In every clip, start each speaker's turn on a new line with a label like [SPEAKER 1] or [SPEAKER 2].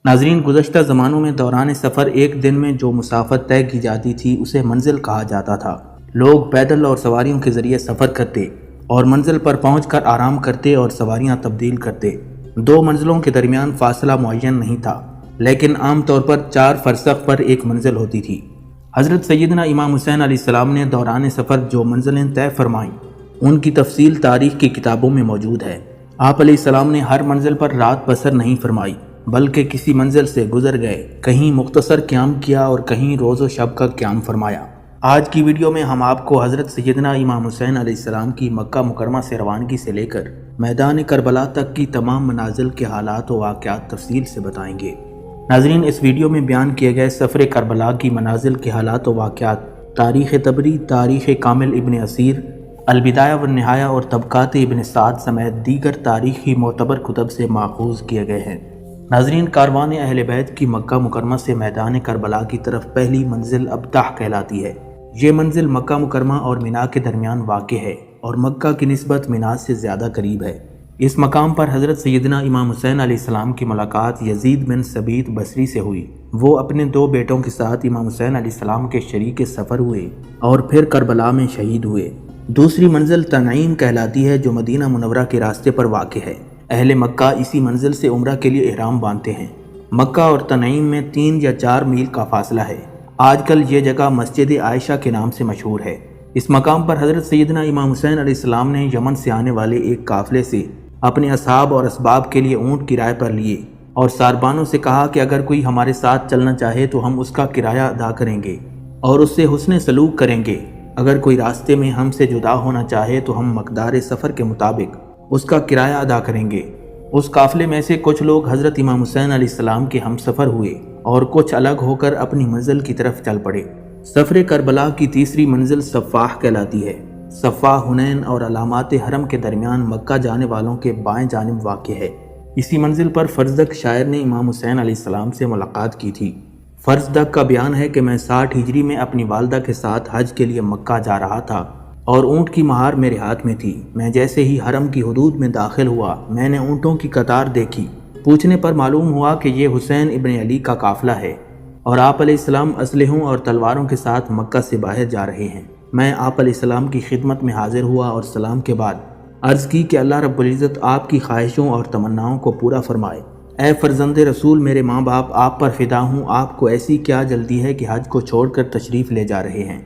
[SPEAKER 1] ناظرین، گزشتہ زمانوں میں دوران سفر ایک دن میں جو مسافت طے کی جاتی تھی اسے منزل کہا جاتا تھا۔ لوگ پیدل اور سواریوں کے ذریعے سفر کرتے اور منزل پر پہنچ کر آرام کرتے اور سواریاں تبدیل کرتے۔ دو منزلوں کے درمیان فاصلہ معین نہیں تھا، لیکن عام طور پر 4 فرسخ پر ایک منزل ہوتی تھی۔ حضرت سیدنا امام حسین علیہ السلام نے دوران سفر جو منزلیں طے فرمائیں ان کی تفصیل تاریخ کی کتابوں میں موجود ہے۔ آپ علیہ السلام نے ہر منزل پر رات بسر نہیں فرمائی، بلکہ کسی منزل سے گزر گئے، کہیں مختصر قیام کیا اور کہیں روز و شب کا قیام فرمایا۔ آج کی ویڈیو میں ہم آپ کو حضرت سیدنا امام حسین علیہ السلام کی مکہ مکرمہ سے روانگی سے لے کر میدان کربلا تک کی تمام منازل کے حالات و واقعات تفصیل سے بتائیں گے۔ ناظرین، اس ویڈیو میں بیان کیے گئے سفر کربلا کی منازل کے حالات و واقعات تاریخ طبری، تاریخ کامل ابن اسیر، البدایہ والنہایہ اور طبقات ابن سعد سمیت دیگر تاریخی معتبر کتب سے ماخوذ کیے گئے ہیں۔ ناظرین، کاروان اہل بیت کی مکہ مکرمہ سے میدان کربلا کی طرف پہلی منزل ابتح کہلاتی ہے۔ یہ منزل مکہ مکرمہ اور مینا کے درمیان واقع ہے اور مکہ کی نسبت مینا سے زیادہ قریب ہے۔ اس مقام پر حضرت سیدنا امام حسین علیہ السلام کی ملاقات یزید بن ثبیت بصری سے ہوئی۔ وہ اپنے 2 بیٹوں کے ساتھ امام حسین علیہ السلام کے شریک سفر ہوئے اور پھر کربلا میں شہید ہوئے۔ دوسری منزل تنعیم کہلاتی ہے جو مدینہ منورہ کے راستے پر واقع ہے۔ اہل مکہ اسی منزل سے عمرہ کے لیے احرام باندھتے ہیں۔ مکہ اور تنعیم میں 3 یا 4 میل کا فاصلہ ہے۔ آج کل یہ جگہ مسجد عائشہ کے نام سے مشہور ہے۔ اس مقام پر حضرت سیدنا امام حسین علیہ السلام نے یمن سے آنے والے ایک قافلے سے اپنے اصحاب اور اسباب کے لیے اونٹ کرائے پر لیے اور ساربانوں سے کہا کہ اگر کوئی ہمارے ساتھ چلنا چاہے تو ہم اس کا کرایہ ادا کریں گے اور اس سے حسن سلوک کریں گے۔ اگر کوئی راستے میں ہم سے جدا ہونا چاہے تو ہم مقدار سفر کے مطابق اس کا کرایہ ادا کریں گے۔ اس قافلے میں سے کچھ لوگ حضرت امام حسین علیہ السلام کے ہم سفر ہوئے اور کچھ الگ ہو کر اپنی منزل کی طرف چل پڑے۔ سفر کربلا کی تیسری منزل صفاح کہلاتی ہے۔ صفاح حنین اور علامات حرم کے درمیان مکہ جانے والوں کے بائیں جانب واقع ہے۔ اسی منزل پر فرزدق شاعر نے امام حسین علیہ السلام سے ملاقات کی تھی۔ فرزدق کا بیان ہے کہ میں 60 ہجری میں اپنی والدہ کے ساتھ حج کے لیے مکہ جا رہا تھا اور اونٹ کی مہار میرے ہاتھ میں تھی۔ میں جیسے ہی حرم کی حدود میں داخل ہوا میں نے اونٹوں کی قطار دیکھی۔ پوچھنے پر معلوم ہوا کہ یہ حسین ابن علی کا قافلہ ہے اور آپ علیہ السلام اسلحوں اور تلواروں کے ساتھ مکہ سے باہر جا رہے ہیں۔ میں آپ علیہ السلام کی خدمت میں حاضر ہوا اور سلام کے بعد عرض کی کہ اللہ رب العزت آپ کی خواہشوں اور تمناؤں کو پورا فرمائے۔ اے فرزند رسول، میرے ماں باپ آپ پر فدا ہوں، آپ کو ایسی کیا جلدی ہے کہ حج کو چھوڑ کر تشریف لے جا رہے ہیں؟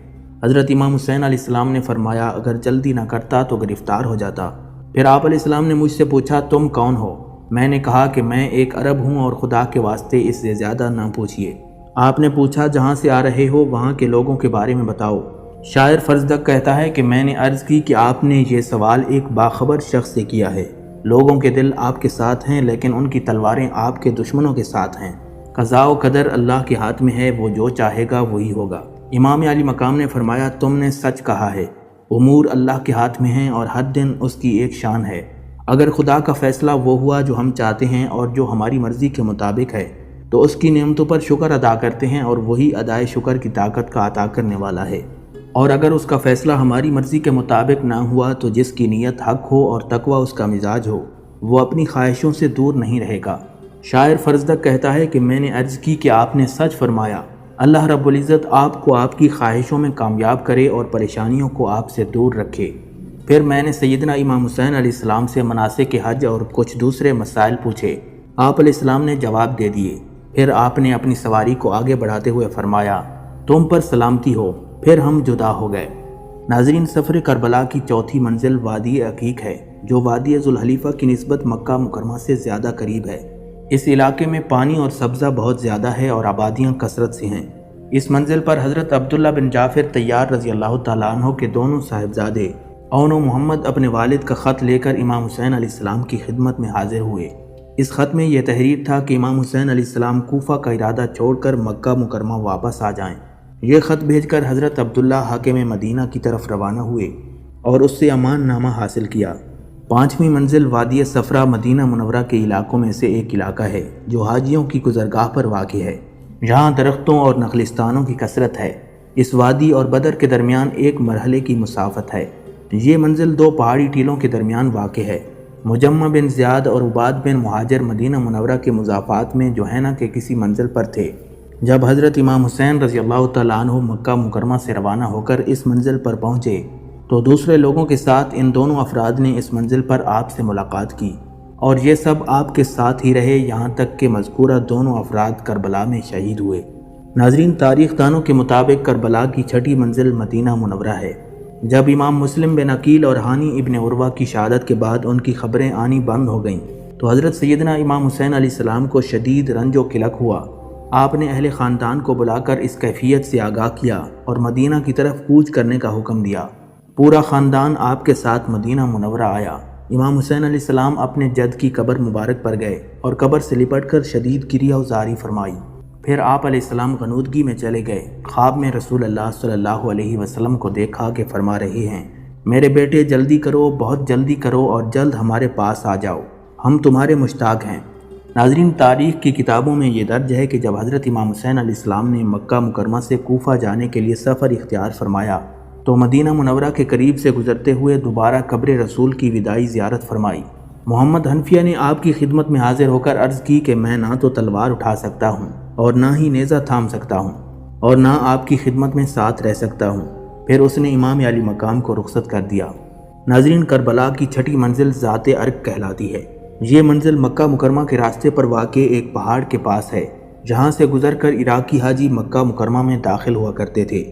[SPEAKER 1] حضرت امام حسین علیہ السلام نے فرمایا اگر جلدی نہ کرتا تو گرفتار ہو جاتا۔ پھر آپ علیہ السلام نے مجھ سے پوچھا تم کون ہو؟ میں نے کہا کہ میں ایک عرب ہوں اور خدا کے واسطے اس سے زیادہ نہ پوچھیے۔ آپ نے پوچھا جہاں سے آ رہے ہو وہاں کے لوگوں کے بارے میں بتاؤ۔ شاعر فرزدق کہتا ہے کہ میں نے عرض کی کہ آپ نے یہ سوال ایک باخبر شخص سے کیا ہے۔ لوگوں کے دل آپ کے ساتھ ہیں لیکن ان کی تلواریں آپ کے دشمنوں کے ساتھ ہیں۔ قضاء و قدر اللہ کے ہاتھ میں ہے، وہ جو چاہے گا وہی ہوگا۔ امام علی مقام نے فرمایا تم نے سچ کہا ہے، امور اللہ کے ہاتھ میں ہیں اور ہر دن اس کی ایک شان ہے۔ اگر خدا کا فیصلہ وہ ہوا جو ہم چاہتے ہیں اور جو ہماری مرضی کے مطابق ہے تو اس کی نعمتوں پر شکر ادا کرتے ہیں اور وہی ادائے شکر کی طاقت کا عطا کرنے والا ہے۔ اور اگر اس کا فیصلہ ہماری مرضی کے مطابق نہ ہوا تو جس کی نیت حق ہو اور تقوی اس کا مزاج ہو وہ اپنی خواہشوں سے دور نہیں رہے گا۔ شاعر فرزدق کہتا ہے کہ میں نے عرض کی کہ آپ نے سچ فرمایا، اللہ رب العزت آپ کو آپ کی خواہشوں میں کامیاب کرے اور پریشانیوں کو آپ سے دور رکھے۔ پھر میں نے سیدنا امام حسین علیہ السلام سے مناسک حج اور کچھ دوسرے مسائل پوچھے۔ آپ علیہ السلام نے جواب دے دیے۔ پھر آپ نے اپنی سواری کو آگے بڑھاتے ہوئے فرمایا تم پر سلامتی ہو۔ پھر ہم جدا ہو گئے۔ ناظرین، سفر کربلا کی چوتھی منزل وادی عقیق ہے جو وادی ذوالحلیفہ کی نسبت مکہ مکرمہ سے زیادہ قریب ہے۔ اس علاقے میں پانی اور سبزہ بہت زیادہ ہے اور آبادیاں کثرت سے ہیں۔ اس منزل پر حضرت عبداللہ بن جعفر طیار رضی اللہ تعالیٰ عنہ کے دونوں صاحبزادے اون و محمد اپنے والد کا خط لے کر امام حسین علیہ السلام کی خدمت میں حاضر ہوئے۔ اس خط میں یہ تحریر تھا کہ امام حسین علیہ السلام کوفہ کا ارادہ چھوڑ کر مکہ مکرمہ واپس آ جائیں۔ یہ خط بھیج کر حضرت عبداللہ حاکم مدینہ کی طرف روانہ ہوئے اور اس سے امان نامہ حاصل کیا۔ 5ویں منزل وادی صفرا مدینہ منورہ کے علاقوں میں سے ایک علاقہ ہے جو حاجیوں کی گزرگاہ پر واقع ہے۔ جہاں درختوں اور نخلستانوں کی کثرت ہے۔ اس وادی اور بدر کے درمیان ایک مرحلے کی مسافت ہے۔ یہ منزل 2 پہاڑی ٹیلوں کے درمیان واقع ہے۔ مجمع بن زیاد اور عباد بن مہاجر مدینہ منورہ کے مضافات میں جوہینہ کے کسی منزل پر تھے۔ جب حضرت امام حسین رضی اللہ تعالیٰ عنہ مکہ مکرمہ سے روانہ ہو کر اس منزل پر پہنچے تو دوسرے لوگوں کے ساتھ ان دونوں افراد نے اس منزل پر آپ سے ملاقات کی، اور یہ سب آپ کے ساتھ ہی رہے یہاں تک کہ مذکورہ دونوں افراد کربلا میں شہید ہوئے۔ ناظرین، تاریخ دانوں کے مطابق کربلا کی چھٹی منزل مدینہ منورہ ہے۔ جب امام مسلم بن عقیل اور ہانی ابن عروہ کی شہادت کے بعد ان کی خبریں آنی بند ہو گئیں تو حضرت سیدنا امام حسین علیہ السلام کو شدید رنج و قلق ہوا۔ آپ نے اہل خاندان کو بلا کر اس کیفیت سے آگاہ کیا اور مدینہ کی طرف کوچ کرنے کا حکم دیا۔ پورا خاندان آپ کے ساتھ مدینہ منورہ آیا۔ امام حسین علیہ السلام اپنے جد کی قبر مبارک پر گئے اور قبر سے لپٹ کر شدید کریا وزاری فرمائی۔ پھر آپ علیہ السلام غنودگی میں چلے گئے۔ خواب میں رسول اللہ صلی اللہ علیہ وسلم کو دیکھا کہ فرما رہے ہیں، میرے بیٹے جلدی کرو، بہت جلدی کرو اور جلد ہمارے پاس آ جاؤ، ہم تمہارے مشتاق ہیں۔ ناظرین، تاریخ کی کتابوں میں یہ درج ہے کہ جب حضرت امام حسین علیہ السلام نے مکہ مکرمہ سے کوفہ جانے کے لیے سفر اختیار فرمایا تو مدینہ منورہ کے قریب سے گزرتے ہوئے دوبارہ قبر رسول کی وداعی زیارت فرمائی۔ محمد حنفیہ نے آپ کی خدمت میں حاضر ہو کر عرض کی کہ میں نہ تو تلوار اٹھا سکتا ہوں اور نہ ہی نیزہ تھام سکتا ہوں اور نہ آپ کی خدمت میں ساتھ رہ سکتا ہوں۔ پھر اس نے امام علی مقام کو رخصت کر دیا۔ ناظرین، کربلا کی چھٹی منزل ذات ارق کہلاتی ہے۔ یہ منزل مکہ مکرمہ کے راستے پر واقع ایک پہاڑ کے پاس ہے، جہاں سے گزر کر عراقی حاجی مکہ مکرمہ میں داخل ہوا کرتے تھے۔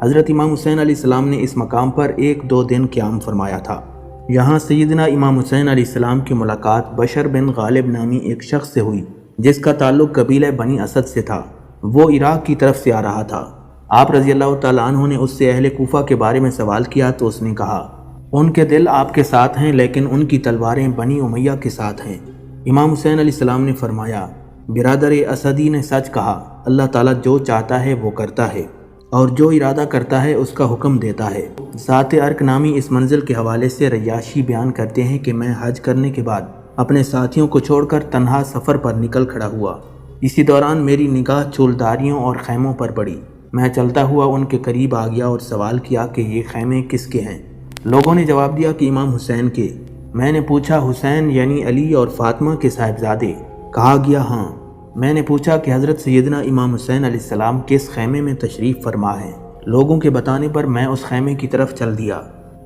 [SPEAKER 1] حضرت امام حسین علیہ السلام نے اس مقام پر 1-2 دن قیام فرمایا تھا۔ یہاں سیدنا امام حسین علیہ السلام کی ملاقات بشر بن غالب نامی ایک شخص سے ہوئی جس کا تعلق قبیلہ بنی اسد سے تھا۔ وہ عراق کی طرف سے آ رہا تھا۔ آپ رضی اللہ تعالیٰ عنہ نے اس سے اہل کوفہ کے بارے میں سوال کیا تو اس نے کہا، ان کے دل آپ کے ساتھ ہیں لیکن ان کی تلواریں بنی امیہ کے ساتھ ہیں۔ امام حسین علیہ السلام نے فرمایا، برادر اسدی نے سچ کہا، اللہ تعالیٰ جو چاہتا ہے وہ کرتا ہے اور جو ارادہ کرتا ہے اس کا حکم دیتا ہے۔ ذات ارق نامی اس منزل کے حوالے سے ریاشی بیان کرتے ہیں کہ میں حج کرنے کے بعد اپنے ساتھیوں کو چھوڑ کر تنہا سفر پر نکل کھڑا ہوا۔ اسی دوران میری نگاہ چولداریوں اور خیموں پر پڑی۔ میں چلتا ہوا ان کے قریب آ گیا اور سوال کیا کہ یہ خیمے کس کے ہیں؟ لوگوں نے جواب دیا کہ امام حسین کے۔ میں نے پوچھا، حسین یعنی علی اور فاطمہ کے صاحبزادے؟ کہا گیا ہاں۔ میں نے پوچھا کہ حضرت سیدنا امام حسین علیہ السلام کس خیمے میں تشریف فرما ہیں؟ لوگوں کے بتانے پر میں اس خیمے کی طرف چل دیا۔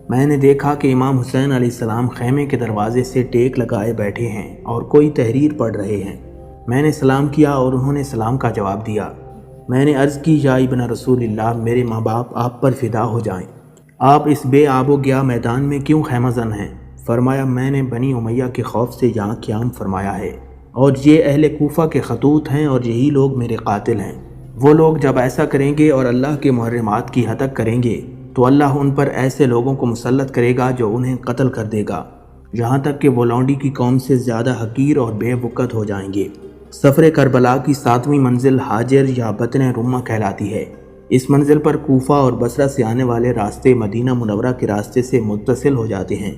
[SPEAKER 1] میں نے دیکھا کہ امام حسین علیہ السلام خیمے کے دروازے سے ٹیک لگائے بیٹھے ہیں اور کوئی تحریر پڑھ رہے ہیں۔ میں نے سلام کیا اور انہوں نے سلام کا جواب دیا۔ میں نے عرض کی، یا ابن رسول اللہ، میرے ماں باپ آپ پر فدا ہو جائیں، آپ اس بے آب و گیا میدان میں کیوں خیمہ زن ہیں؟ فرمایا، میں نے بنی امیہ کے خوف سے یہاں قیام فرمایا ہے اور یہ اہل کوفہ کے خطوط ہیں اور یہی لوگ میرے قاتل ہیں۔ وہ لوگ جب ایسا کریں گے اور اللہ کے محرمات کی ہتک کریں گے تو اللہ ان پر ایسے لوگوں کو مسلط کرے گا جو انہیں قتل کر دے گا، یہاں تک کہ وہ لونڈی کی قوم سے زیادہ حقیر اور بے وقت ہو جائیں گے۔ سفر کربلا کی 7ویں منزل حاجر یا بطن رمہ کہلاتی ہے۔ اس منزل پر کوفہ اور بصرہ سے آنے والے راستے مدینہ منورہ کے راستے سے متصل ہو جاتے ہیں۔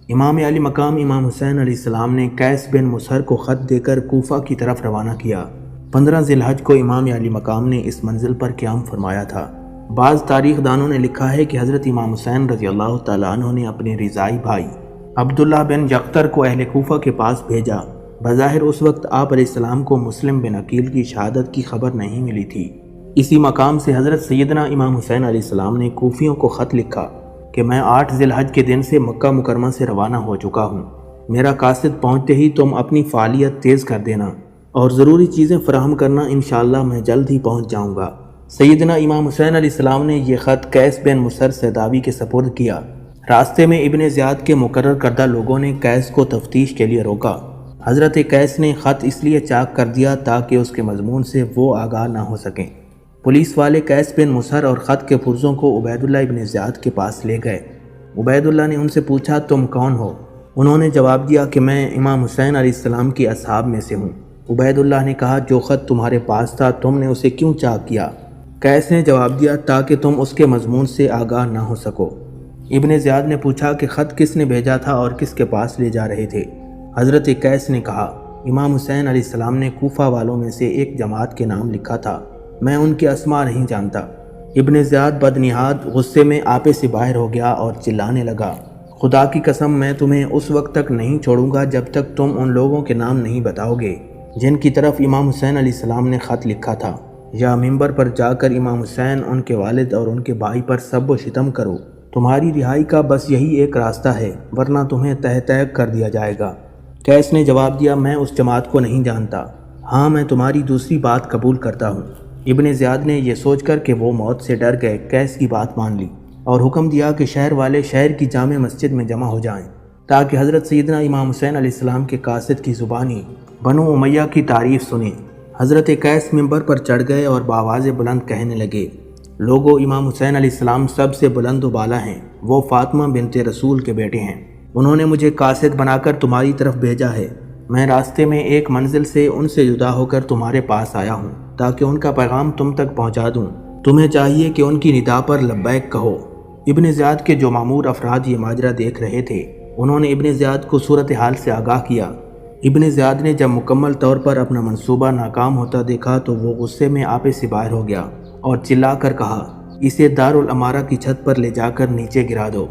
[SPEAKER 1] امام علی مقام امام حسین علیہ السلام نے قیس بن مسہر کو خط دے کر کوفہ کی طرف روانہ کیا۔ 15 ذی الحج کو امام علی مقام نے اس منزل پر قیام فرمایا تھا۔ بعض تاریخ دانوں نے لکھا ہے کہ حضرت امام حسین رضی اللہ تعالیٰ عنہ نے اپنے رضائی بھائی عبداللہ بن یقطر کو اہل کوفہ کے پاس بھیجا۔ بظاہر اس وقت آپ علیہ السلام کو مسلم بن عقیل کی شہادت کی خبر نہیں ملی تھی۔ اسی مقام سے حضرت سیدنا امام حسین علیہ السلام نے کوفیوں کو خط لکھا کہ میں 8 ذی الحج کے دن سے مکہ مکرمہ سے روانہ ہو چکا ہوں۔ میرا قاصد پہنچتے ہی تم اپنی فعالیت تیز کر دینا اور ضروری چیزیں فراہم کرنا، انشاءاللہ میں جلد ہی پہنچ جاؤں گا۔ سیدنا امام حسین علیہ السلام نے یہ خط قیس بن مسہر سیداوی کے سپرد کیا۔ راستے میں ابن زیاد کے مقرر کردہ لوگوں نے قیس کو تفتیش کے لیے روکا۔ حضرت قیس نے خط اس لیے چاک کر دیا تاکہ اس کے مضمون سے وہ آگاہ نہ ہو سکیں۔ پولیس والے قیس بن مسہر اور خط کے پرزوں کو عبید اللہ ابن زیاد کے پاس لے گئے۔ عبید اللہ نے ان سے پوچھا، تم کون ہو؟ انہوں نے جواب دیا کہ میں امام حسین علیہ السلام کے اصحاب میں سے ہوں۔ عبید اللہ نے کہا، جو خط تمہارے پاس تھا تم نے اسے کیوں چاک کیا؟ قیس نے جواب دیا، تاکہ تم اس کے مضمون سے آگاہ نہ ہو سکو۔ ابن زیاد نے پوچھا کہ خط کس نے بھیجا تھا اور کس کے پاس لے جا رہے تھے؟ حضرت قیس نے کہا، امام حسین علیہ السلام نے کوفہ والوں میں سے ایک جماعت کے نام لکھا تھا، میں ان کے اسماء نہیں جانتا۔ ابن زیاد بدنہاد غصے میں آپے سے باہر ہو گیا اور چلانے لگا، خدا کی قسم میں تمہیں اس وقت تک نہیں چھوڑوں گا جب تک تم ان لوگوں کے نام نہیں بتاؤ گے جن کی طرف امام حسین علیہ السلام نے خط لکھا تھا، یا منبر پر جا کر امام حسین، ان کے والد اور ان کے بھائی پر سب و شتم کرو۔ تمہاری رہائی کا بس یہی ایک راستہ ہے، ورنہ تمہیں تہہ تہہ کر دیا جائے گا۔ قیس نے جواب دیا، میں اس جماعت کو نہیں جانتا، ہاں میں تمہاری دوسری بات قبول کرتا ہوں۔ ابن زیاد نے یہ سوچ کر کہ وہ موت سے ڈر گئے، قیس کی بات مان لی اور حکم دیا کہ شہر والے شہر کی جامع مسجد میں جمع ہو جائیں تاکہ حضرت سیدنا امام حسین علیہ السلام کے قاصد کی زبانی بنو امیہ کی تعریف سنیں۔ حضرت قیس منبر پر چڑھ گئے اور بآواز بلند کہنے لگے، لوگو، امام حسین علیہ السلام سب سے بلند و بالا ہیں، وہ فاطمہ بنت رسول کے بیٹے ہیں، انہوں نے مجھے قاصد بنا کر تمہاری طرف بھیجا ہے۔ میں راستے میں ایک منزل سے ان سے جدا ہو کر تمہارے پاس آیا ہوں تاکہ ان کا پیغام تم تک پہنچا دوں۔ تمہیں چاہیے کہ ان کی ندا پر لبیک کہو۔ ابن زیاد کے جو مامور افراد یہ ماجرا دیکھ رہے تھے، انہوں نے ابن زیاد کو صورتحال سے آگاہ کیا۔ ابن زیاد نے جب مکمل طور پر اپنا منصوبہ ناکام ہوتا دیکھا تو وہ غصے میں آپے سے باہر ہو گیا اور چلا کر کہا، اسے دارالامارہ کی چھت پر لے جا کر نیچے گرا دو۔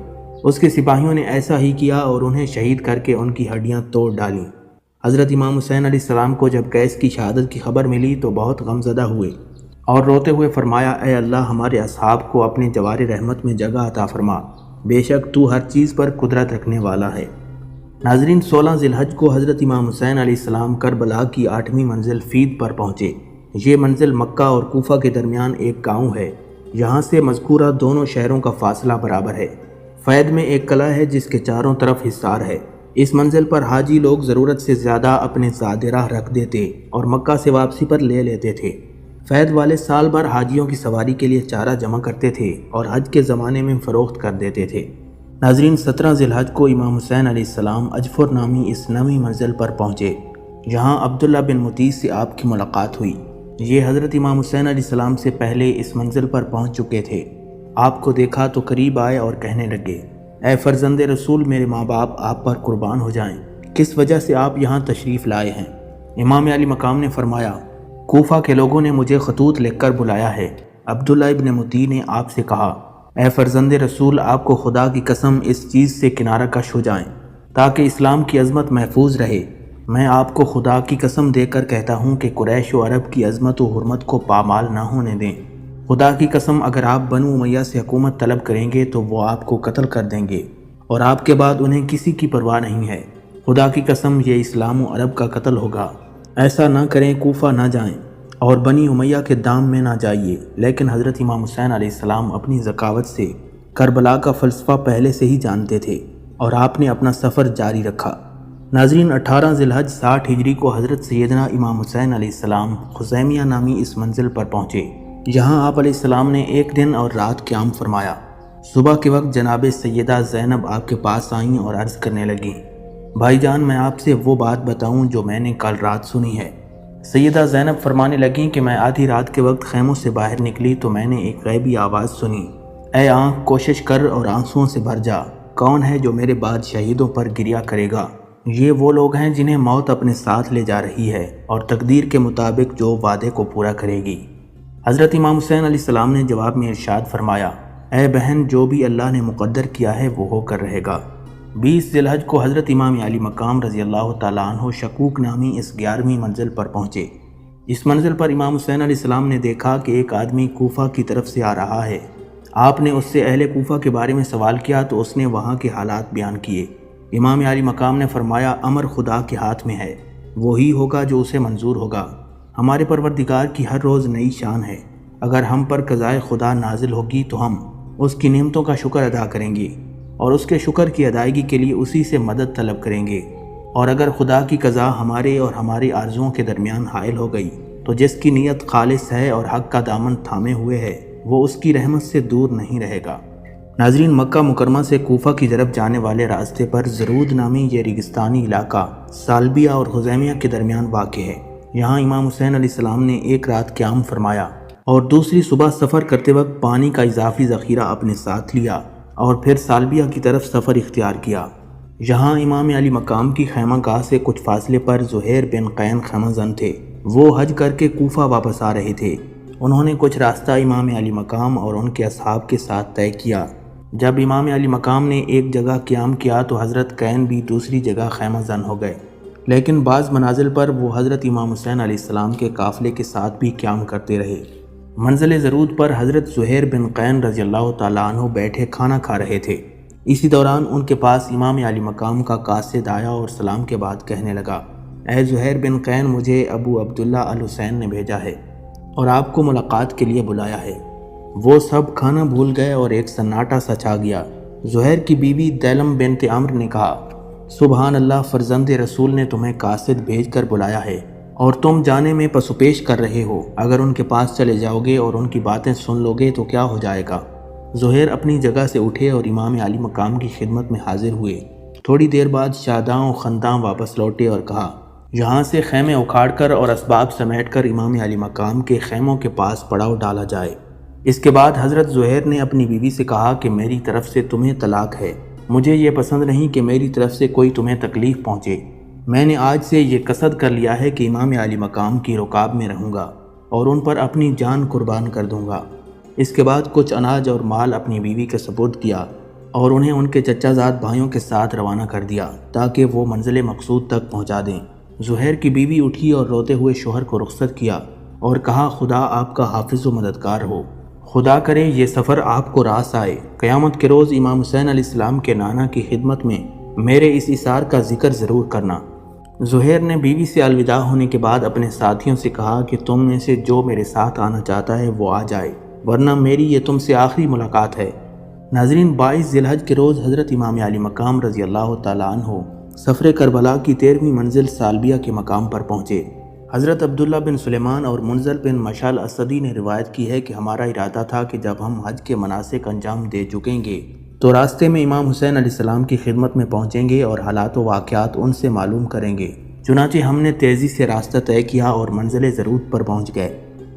[SPEAKER 1] اس کے سپاہیوں نے ایسا ہی کیا اور انہیں شہید کر کے ان کی ہڈیاں توڑ ڈالیں۔ حضرت امام حسین علیہ السلام کو جب قیس کی شہادت کی خبر ملی تو بہت غمزدہ ہوئے اور روتے ہوئے فرمایا، اے اللہ، ہمارے اصحاب کو اپنے جوار رحمت میں جگہ عطا فرما، بے شک تو ہر چیز پر قدرت رکھنے والا ہے۔ ناظرین، 16 ذی الحج کو حضرت امام حسین علیہ السلام کربلا کی 8ویں منزل فید پر پہنچے۔ یہ منزل مکہ اور کوفہ کے درمیان ایک گاؤں ہے، یہاں سے مذکورہ دونوں شہروں کا فاصلہ برابر ہے۔ فید میں ایک قلعہ ہے جس کے چاروں طرف حصار ہے۔ اس منزل پر حاجی لوگ ضرورت سے زیادہ اپنے زاد راہ رکھ دیتے اور مکہ سے واپسی پر لے لیتے تھے۔ فید والے سال بھر حاجیوں کی سواری کے لیے چارہ جمع کرتے تھے اور حج کے زمانے میں فروخت کر دیتے تھے۔ ناظرین، 17 ذی الحج کو امام حسین علیہ السلام اجفر نامی اس 9ویں منزل پر پہنچے، جہاں عبداللہ بن مطیع سے آپ کی ملاقات ہوئی۔ یہ حضرت امام حسین علیہ السلام سے پہلے اس منزل پر پہنچ چکے تھے۔ آپ کو دیکھا تو قریب آئے اور کہنے لگے، اے فرزند رسول، میرے ماں باپ آپ پر قربان ہو جائیں، کس وجہ سے آپ یہاں تشریف لائے ہیں؟ امام علی مقام نے فرمایا، کوفہ کے لوگوں نے مجھے خطوط لکھ کر بلایا ہے۔ عبداللہ ابن مطیع نے آپ سے کہا، اے فرزند رسول، آپ کو خدا کی قسم اس چیز سے کنارہ کش ہو جائیں تاکہ اسلام کی عظمت محفوظ رہے۔ میں آپ کو خدا کی قسم دے کر کہتا ہوں کہ قریش و عرب کی عظمت و حرمت کو پامال نہ ہونے دیں۔ خدا کی قسم، اگر آپ بنو امیہ سے حکومت طلب کریں گے تو وہ آپ کو قتل کر دیں گے اور آپ کے بعد انہیں کسی کی پرواہ نہیں ہے۔ خدا کی قسم، یہ اسلام و عرب کا قتل ہوگا۔ ایسا نہ کریں، کوفہ نہ جائیں اور بنی امیہ کے دام میں نہ جائیے۔ لیکن حضرت امام حسین علیہ السلام اپنی ذکاوت سے کربلا کا فلسفہ پہلے سے ہی جانتے تھے اور آپ نے اپنا سفر جاری رکھا۔ ناظرین، 18 ذی الحج 60 ہجری کو حضرت سیدنا امام حسین علیہ السلام خزیمیہ نامی اس منزل پر پہنچے، جہاں آپ علیہ السلام نے ایک دن اور رات قیام فرمایا۔ صبح کے وقت جناب سیدہ زینب آپ کے پاس آئیں اور عرض کرنے لگیں، بھائی جان، میں آپ سے وہ بات بتاؤں جو میں نے کل رات سنی ہے۔ سیدہ زینب فرمانے لگیں کہ میں آدھی رات کے وقت خیموں سے باہر نکلی تو میں نے ایک غیبی آواز سنی، اے آنکھ، کوشش کر اور آنسوؤں سے بھر جا، کون ہے جو میرے بعد شہیدوں پر گریا کرے گا؟ یہ وہ لوگ ہیں جنہیں موت اپنے ساتھ لے جا رہی ہے اور تقدیر کے مطابق جو وعدے کو پورا کرے گی۔ حضرت امام حسین علیہ السلام نے جواب میں ارشاد فرمایا، اے بہن، جو بھی اللہ نے مقدر کیا ہے وہ ہو کر رہے گا۔ 20 ذی الحج کو حضرت امام علی مقام رضی اللہ تعالیٰ عنہ شکوک نامی اس 11ویں منزل پر پہنچے۔ اس منزل پر امام حسین علیہ السلام نے دیکھا کہ ایک آدمی کوفہ کی طرف سے آ رہا ہے۔ آپ نے اس سے اہل کوفہ کے بارے میں سوال کیا تو اس نے وہاں کے حالات بیان کیے۔ امام علی مقام نے فرمایا، امر خدا کے ہاتھ میں ہے، وہی ہوگا جو اسے منظور ہوگا۔ ہمارے پروردگار کی ہر روز نئی شان ہے، اگر ہم پر قضائے خدا نازل ہوگی تو ہم اس کی نعمتوں کا شکر ادا کریں گے اور اس کے شکر کی ادائیگی کے لیے اسی سے مدد طلب کریں گے، اور اگر خدا کی قضا ہمارے اور ہماری آرزوؤں کے درمیان حائل ہو گئی تو جس کی نیت خالص ہے اور حق کا دامن تھامے ہوئے ہے وہ اس کی رحمت سے دور نہیں رہے گا۔ ناظرین، مکہ مکرمہ سے کوفہ کی طرف جانے والے راستے پر زرود نامی یہ ریگستانی علاقہ سالبیہ اور خزیمیہ کے درمیان واقع ہے۔ یہاں امام حسین علیہ السلام نے ایک رات قیام فرمایا اور دوسری صبح سفر کرتے وقت پانی کا اضافی ذخیرہ اپنے ساتھ لیا اور پھر سالبیہ کی طرف سفر اختیار کیا۔ یہاں امام علی مقام کی خیمہ گاہ سے کچھ فاصلے پر زہیر بن قین خیمہ زن تھے۔ وہ حج کر کے کوفہ واپس آ رہے تھے۔ انہوں نے کچھ راستہ امام علی مقام اور ان کے اصحاب کے ساتھ طے کیا جب امام علی مقام نے ایک جگہ قیام کیا تو حضرت قین بھی دوسری جگہ خیمہ زن ہو گئے، لیکن بعض منازل پر وہ حضرت امام حسین علیہ السلام کے قافلے کے ساتھ بھی قیام کرتے رہے۔ منزل زرود پر حضرت زہیر بن قین رضی اللہ تعالیٰ عنہ بیٹھے کھانا کھا رہے تھے۔ اسی دوران ان کے پاس امام علی مقام کا قاصد آیا اور سلام کے بعد کہنے لگا، اے زہیر بن قین، مجھے ابو عبداللہ الحسین نے بھیجا ہے اور آپ کو ملاقات کے لیے بلایا ہے۔ وہ سب کھانا بھول گئے اور ایک سناٹا سا چھا گیا۔ زہیر کی بیوی دیلم بنت عمر نے کہا، سبحان اللہ، فرزند رسول نے تمہیں قاصد بھیج کر بلایا ہے اور تم جانے میں پس و پیش کر رہے ہو۔ اگر ان کے پاس چلے جاؤ گے اور ان کی باتیں سن لو گے تو کیا ہو جائے گا؟ زہیر اپنی جگہ سے اٹھے اور امام علی مقام کی خدمت میں حاضر ہوئے۔ تھوڑی دیر بعد شاداں و خنداں واپس لوٹے اور کہا، یہاں سے خیمے اکھاڑ کر اور اسباب سمیٹ کر امام علی مقام کے خیموں کے پاس پڑاؤ ڈالا جائے۔ اس کے بعد حضرت زہیر نے اپنی بیوی سے کہا کہ میری طرف سے تمہیں طلاق ہے، مجھے یہ پسند نہیں کہ میری طرف سے کوئی تمہیں تکلیف پہنچے۔ میں نے آج سے یہ قصد کر لیا ہے کہ امام علی مقام کی رکاب میں رہوں گا اور ان پر اپنی جان قربان کر دوں گا۔ اس کے بعد کچھ اناج اور مال اپنی بیوی کے سپرد کیا اور انہیں ان کے چچا زاد بھائیوں کے ساتھ روانہ کر دیا تاکہ وہ منزل مقصود تک پہنچا دیں۔ زہیر کی بیوی اٹھی اور روتے ہوئے شوہر کو رخصت کیا اور کہا، خدا آپ کا حافظ و مددگار ہو، خدا کرے یہ سفر آپ کو راس آئے۔ قیامت کے روز امام حسین علیہ السلام کے نانا کی خدمت میں میرے اس اثار کا ذکر ضرور کرنا۔ زہیر نے بیوی سے الوداع ہونے کے بعد اپنے ساتھیوں سے کہا کہ تم میں سے جو میرے ساتھ آنا چاہتا ہے وہ آ جائے، ورنہ میری یہ تم سے آخری ملاقات ہے۔ ناظرین، 22 ذی الحج کے روز حضرت امام علی مقام رضی اللہ تعالیٰ عنہ سفر کربلا کی 13ویں منزل سالبیہ کے مقام پر پہنچے۔ حضرت عبداللہ بن سلیمان اور منذر بن مشعل اسدی نے روایت کی ہے کہ ہمارا ارادہ تھا کہ جب ہم حج کے مناسک انجام دے چکیں گے تو راستے میں امام حسین علیہ السلام کی خدمت میں پہنچیں گے اور حالات و واقعات ان سے معلوم کریں گے۔ چنانچہ ہم نے تیزی سے راستہ طے کیا اور منزل زرود پر پہنچ گئے۔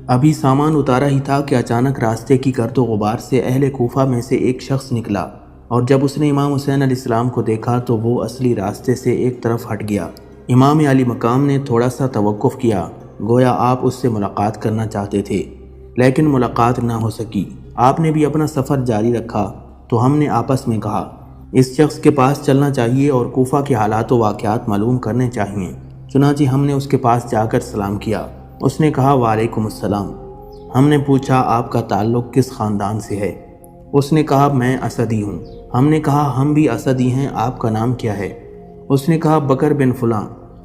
[SPEAKER 1] ابھی سامان اتارا ہی تھا کہ اچانک راستے کی گرد و غبار سے اہل کوفہ میں سے ایک شخص نکلا اور جب اس نے امام حسین علیہ السلام کو دیکھا تو وہ اصلی راستے سے ایک طرف ہٹ گیا۔ امام علی مقام نے تھوڑا سا توقف کیا، گویا آپ اس سے ملاقات کرنا چاہتے تھے، لیکن ملاقات نہ ہو سکی۔ آپ نے بھی اپنا سفر جاری رکھا تو ہم نے آپس میں کہا، اس شخص کے پاس چلنا چاہیے اور کوفہ کے حالات و واقعات معلوم کرنے چاہیے۔ چنانچہ ہم نے اس کے پاس جا کر سلام کیا۔ اس نے کہا، وعلیکم السلام۔ ہم نے پوچھا، آپ کا تعلق کس خاندان سے ہے؟ اس نے کہا، میں اسدی ہوں۔ ہم نے کہا، ہم بھی اسدی ہیں، آپ کا نام کیا ہے؟ اس نے کہا، بکر بن فلاں۔